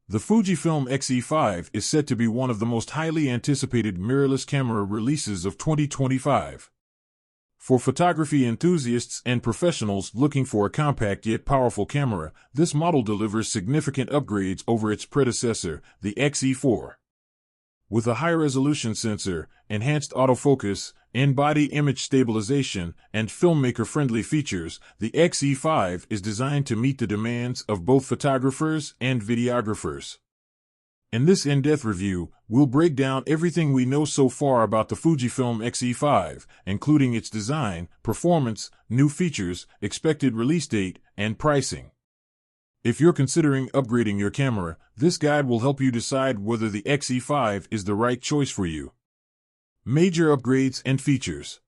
The Fujifilm XE5 is said to be one of the most highly anticipated mirrorless camera releases of 2025. For photography enthusiasts and professionals looking for a compact yet powerful camera, this model delivers significant upgrades over its predecessor, the XE4. With a high-resolution sensor, enhanced autofocus, in-body image stabilization, and filmmaker-friendly features, the XE5 is designed to meet the demands of both photographers and videographers. In this in-depth review, we'll break down everything we know so far about the Fujifilm XE5, including its design, performance, new features, expected release date, and pricing. If you're considering upgrading your camera, this guide will help you decide whether the XE5 is the right choice for you. Major upgrades and features.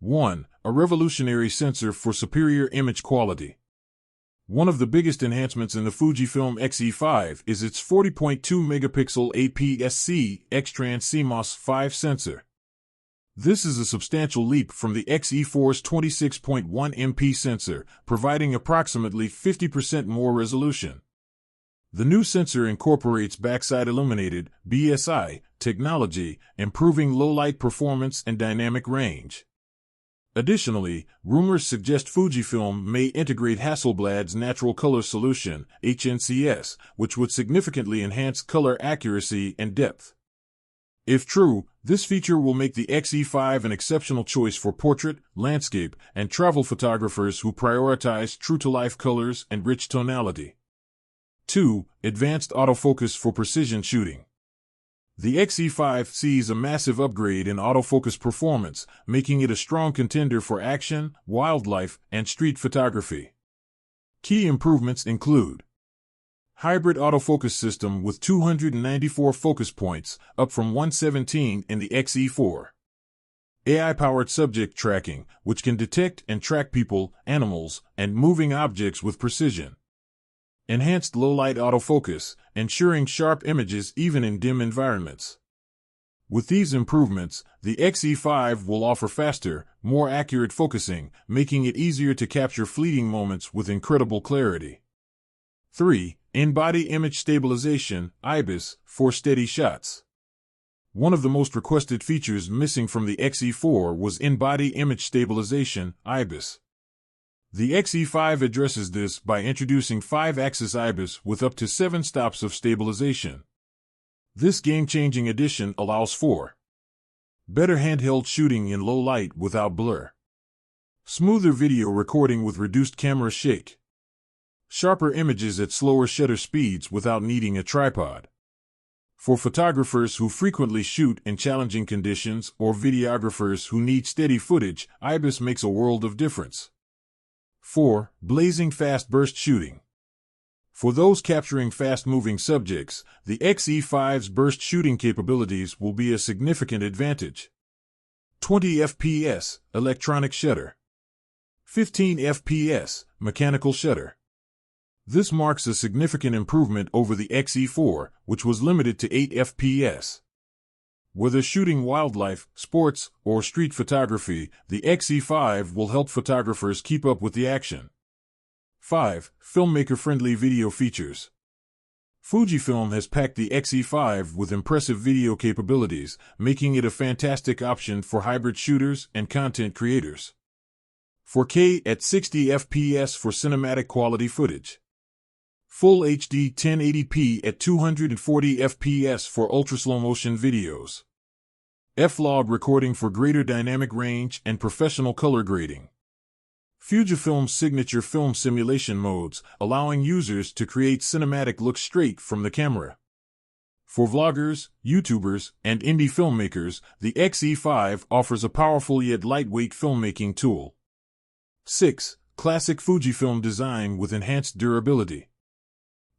1. A revolutionary sensor for superior image quality. One of the biggest enhancements in the Fujifilm XE5 is its 40.2 megapixel APS-C X-Trans CMOS 5 sensor. This is a substantial leap from the XE4's 26.1 MP sensor, providing approximately 50% more resolution. The new sensor incorporates backside illuminated (BSI) technology, improving low-light performance and dynamic range. Additionally, rumors suggest Fujifilm may integrate Hasselblad's natural color solution, HNCS, which would significantly enhance color accuracy and depth. If true, this feature will make the XE5 an exceptional choice for portrait, landscape, and travel photographers who prioritize true-to-life colors and rich tonality. 2. Advanced autofocus for precision shooting. The XE5 sees a massive upgrade in autofocus performance, making it a strong contender for action, wildlife, and street photography. Key improvements include hybrid autofocus system with 294 focus points, up from 117 in the XE4. AI-powered subject tracking, which can detect and track people, animals, and moving objects with precision. Enhanced low-light autofocus, ensuring sharp images even in dim environments. With these improvements, the XE5 will offer faster, more accurate focusing, making it easier to capture fleeting moments with incredible clarity. 3. In-body image stabilization, IBIS, for steady shots. One of the most requested features missing from the XE4 was in-body image stabilization, IBIS. The XE5 addresses this by introducing 5-axis IBIS with up to 7 stops of stabilization. This game-changing addition allows for better handheld shooting in low light without blur, smoother video recording with reduced camera shake, sharper images at slower shutter speeds without needing a tripod. For photographers who frequently shoot in challenging conditions or videographers who need steady footage, IBIS makes a world of difference. 4. Blazing fast burst shooting. For those capturing fast-moving subjects, the XE5's burst shooting capabilities will be a significant advantage. 20 FPS, electronic shutter. 15 FPS, mechanical shutter. This marks a significant improvement over the XE4, which was limited to 8 FPS. Whether shooting wildlife, sports, or street photography, the XE5 will help photographers keep up with the action. 5. Filmmaker-friendly video features. Fujifilm has packed the XE5 with impressive video capabilities, making it a fantastic option for hybrid shooters and content creators. 4K at 60 FPS for cinematic quality footage. Full HD 1080p at 240 FPS for ultra-slow-motion videos. F-Log recording for greater dynamic range and professional color grading. Fujifilm's signature film simulation modes, allowing users to create cinematic looks straight from the camera. For vloggers, YouTubers, and indie filmmakers, the XE5 offers a powerful yet lightweight filmmaking tool. 6. Classic Fujifilm design with enhanced durability.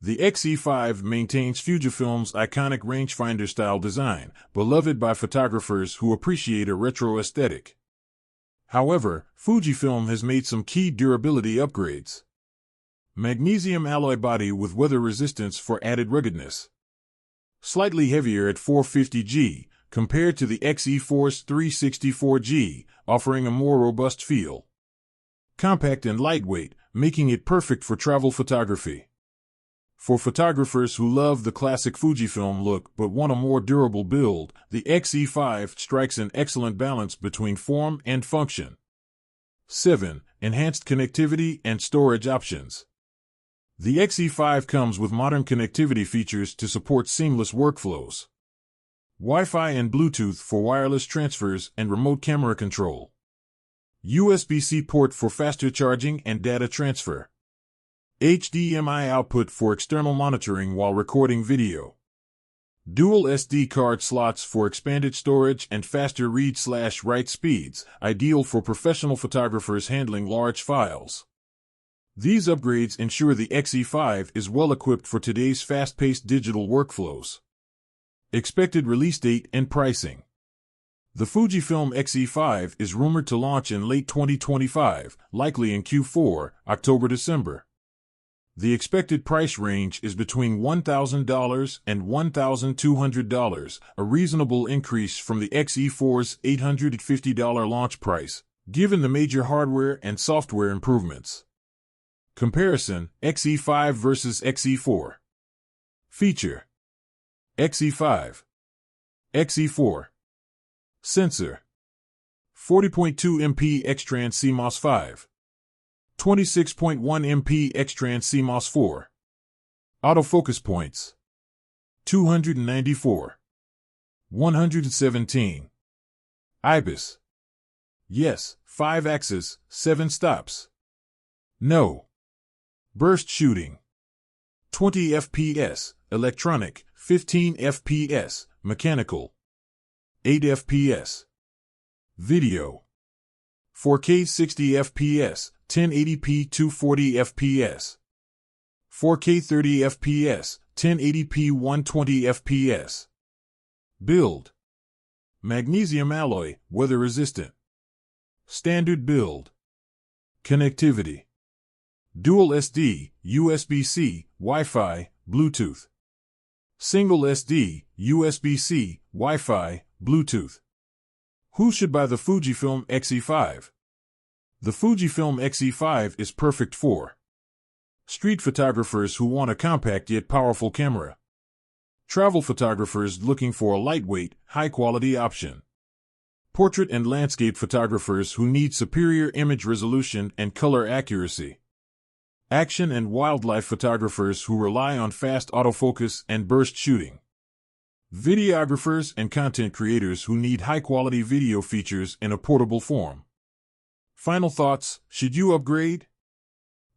The XE5 maintains Fujifilm's iconic rangefinder-style design, beloved by photographers who appreciate a retro aesthetic. However, Fujifilm has made some key durability upgrades. Magnesium alloy body with weather resistance for added ruggedness. Slightly heavier at 450G, compared to the XE4's 364G, offering a more robust feel. Compact and lightweight, making it perfect for travel photography. For photographers who love the classic Fujifilm look but want a more durable build, the XE5 strikes an excellent balance between form and function. 7. Enhanced connectivity and storage options. The XE5 comes with modern connectivity features to support seamless workflows. Wi-Fi and Bluetooth for wireless transfers and remote camera control. USB-C port for faster charging and data transfer. HDMI output for external monitoring while recording video. Dual SD card slots for expanded storage and faster read/write speeds, ideal for professional photographers handling large files. These upgrades ensure the XE5 is well equipped for today's fast-paced digital workflows. Expected release date and pricing. The Fujifilm XE5 is rumored to launch in late 2025, likely in Q4, October-December. The expected price range is between $1,000 and $1,200, a reasonable increase from the XE4's $850 launch price, given the major hardware and software improvements. Comparison: XE5 versus XE4. Feature: XE5. XE4. Sensor: 40.2 MP X-Trans CMOS 5. 26.1 MP X-Trans CMOS 4. Autofocus points: 294. 117. IBIS: yes, 5 axis, 7 stops. No. Burst shooting: 20 FPS, electronic, 15 FPS, mechanical, 8 FPS. Video: 4K 60 FPS, 1080p 240 FPS. 4K 30 FPS, 1080p 120 FPS. Build: magnesium alloy, weather resistant. Standard build. Connectivity: dual SD, USB-C, Wi-Fi, Bluetooth. Single SD, USB-C, Wi-Fi, Bluetooth. Who should buy the Fujifilm XE5? The Fujifilm XE5 is perfect for street photographers who want a compact yet powerful camera. Travel photographers looking for a lightweight, high-quality option. Portrait and landscape photographers who need superior image resolution and color accuracy. Action and wildlife photographers who rely on fast autofocus and burst shooting. Videographers and content creators who need high-quality video features in a portable form. Final thoughts: should you upgrade?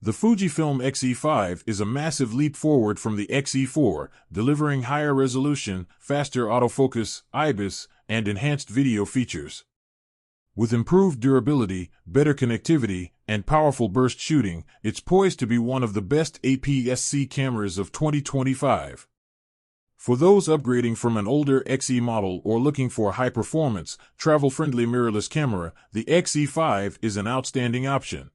The Fujifilm XE5 is a massive leap forward from the XE4, delivering higher resolution, faster autofocus, IBIS, and enhanced video features. With improved durability, better connectivity, and powerful burst shooting, it's poised to be one of the best APS-C cameras of 2025. For those upgrading from an older XE model or looking for a high-performance, travel-friendly mirrorless camera, the XE5 is an outstanding option.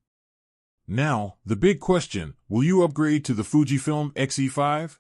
Now, the big question: will you upgrade to the Fujifilm XE5?